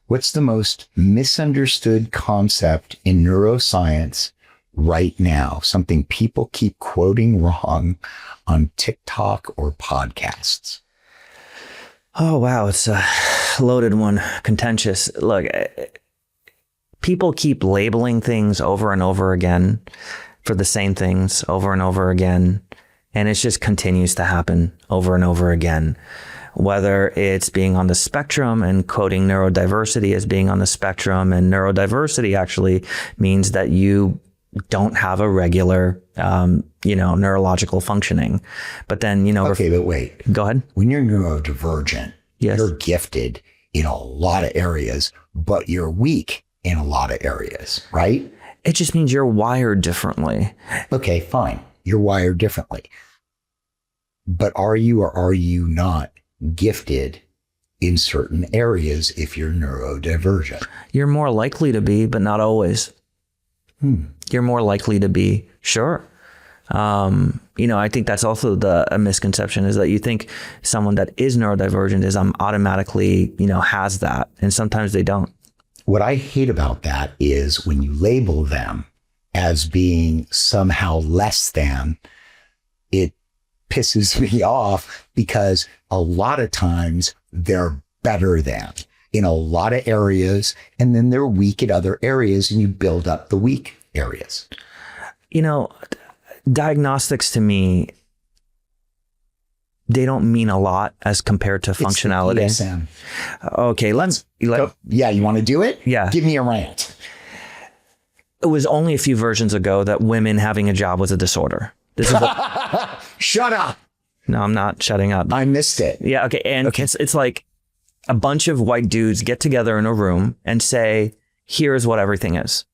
What's the most misunderstood concept in neuroscience right now? Something people keep quoting wrong on TikTok or podcasts. Oh, wow. It's a loaded one. Contentious. Look, people keep labeling things over and over again for the same things over and over again. And it just continues to happen over and over again. Whether it's being on the spectrum and quoting neurodiversity as being on the spectrum, and neurodiversity actually means that you don't have a regular, neurological functioning. But then, Okay, but wait. Go ahead. When you're neurodivergent, yes, you're gifted in a lot of areas, but you're weak in a lot of areas, right? It just means you're wired differently. Okay, fine. You're wired differently. But are you or are you not gifted in certain areas if you're neurodivergent? You're more likely to be, but not always. You're more likely to be, sure. I think that's also a misconception, is that you think someone that is neurodivergent is automatically, has that. And sometimes they don't. What I hate about that is when you label them as being somehow less than, it pisses me off, because a lot of times they're better than in a lot of areas, and then they're weak at other areas, and you build up the weak areas. Diagnostics to me, they don't mean a lot as compared to functionality. It's the DSM. Okay, you want to do it? Yeah. Give me a rant. It was only a few versions ago that women having a job was a disorder. This is Shut up. No, I'm not shutting up. I missed it. Yeah. Okay. And it's like a bunch of white dudes get together in a room and say, here's what everything is.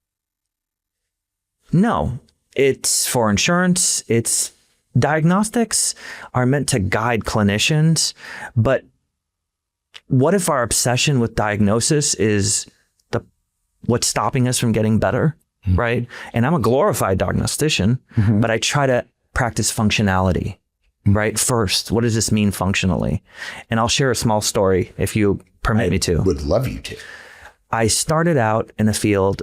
No, it's for insurance. It's diagnostics are meant to guide clinicians. But what if our obsession with diagnosis is what's stopping us from getting better? Mm-hmm. Right. And I'm a glorified diagnostician, but I try to practice functionality, right? First, what does this mean functionally? And I'll share a small story if you permit me to. Would love you to. I started out in the field,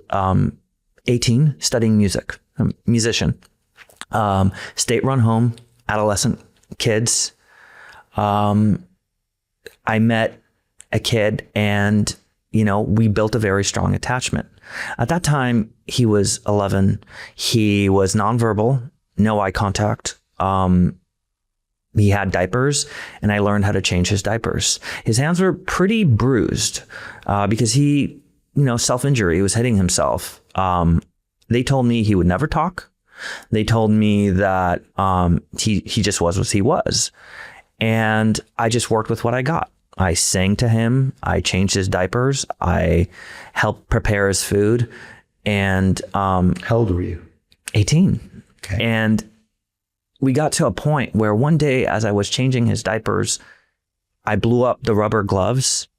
18, studying music, musician, state-run home, adolescent kids. I met a kid and, we built a very strong attachment. At that time, he was 11. He was nonverbal, no eye contact. He had diapers, and I learned how to change his diapers. His hands were pretty bruised because he, self-injury, he was hitting himself. They told me he would never talk. They told me that he just was what he was. And I just worked with what I got. I sang to him. I changed his diapers. I helped prepare his food. And how old were you? 18. Okay. And we got to a point where one day, as I was changing his diapers, I blew up the rubber gloves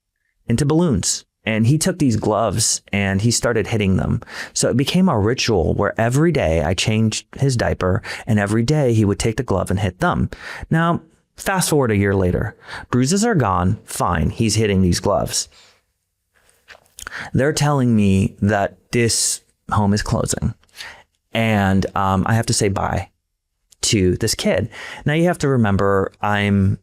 into balloons. And he took these gloves and he started hitting them. So it became a ritual where every day I changed his diaper, and every day he would take the glove and hit them. Now, fast forward a year later, bruises are gone. Fine. He's hitting these gloves. They're telling me that this home is closing, and I have to say bye to this kid. Now you have to remember, I'm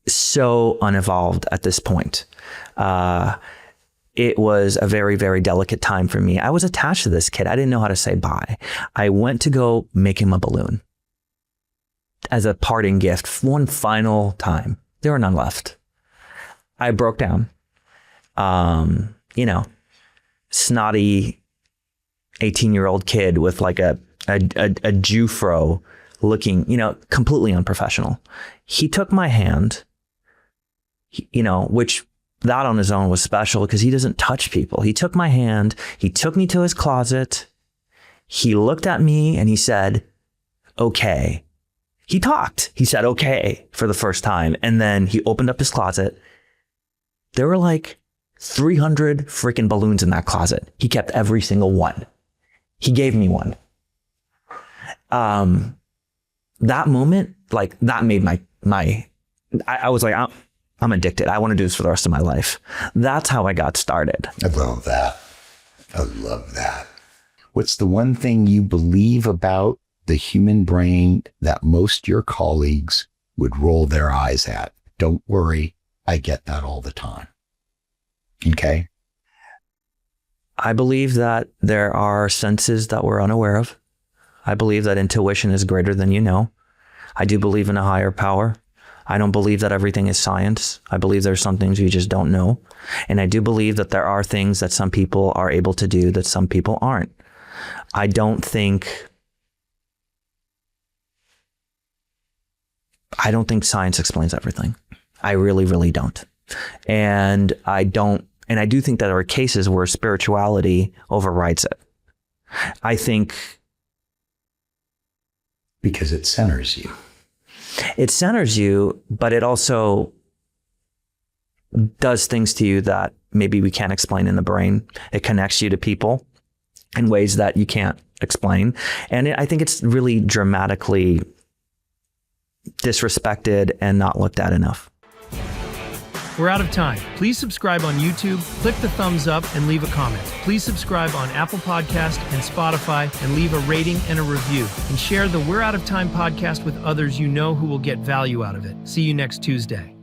so unevolved at this point. It was a very, very delicate time for me. I was attached to this kid. I didn't know how to say bye. I went to go make him a balloon as a parting gift, one final time. There were none left. I broke down. Snotty 18-year-old kid with like a Jufro looking, completely unprofessional. He took my hand, which that on his own was special because he doesn't touch people. He took my hand, he took me to his closet. He looked at me and he said, okay. He talked. He said, okay, for the first time. And then he opened up his closet. There were like 300 freaking balloons in that closet. He kept every single one. He gave me one. That moment, like that made I was like, I'm addicted. I want to do this for the rest of my life. That's how I got started. I love that. I love that. What's the one thing you believe about the human brain that most your colleagues would roll their eyes at? Don't worry. I get that all the time. Okay. I believe that there are senses that we're unaware of. I believe that intuition is greater than you know. I do believe in a higher power. I don't believe that everything is science. I believe there's some things you just don't know. And I do believe that there are things that some people are able to do that some people aren't. I don't think science explains everything. I really, really don't. And I do think that there are cases where spirituality overrides it. I think because it centers you. It centers you, but it also does things to you that maybe we can't explain in the brain. It connects you to people in ways that you can't explain. And I think it's really dramatically disrespected and not looked at enough. We're out of time. Please subscribe on YouTube, click the thumbs up, and leave a comment. Please subscribe on Apple Podcast and Spotify and leave a rating and a review. And share the We're Out of Time podcast with others you know who will get value out of it. See you next Tuesday.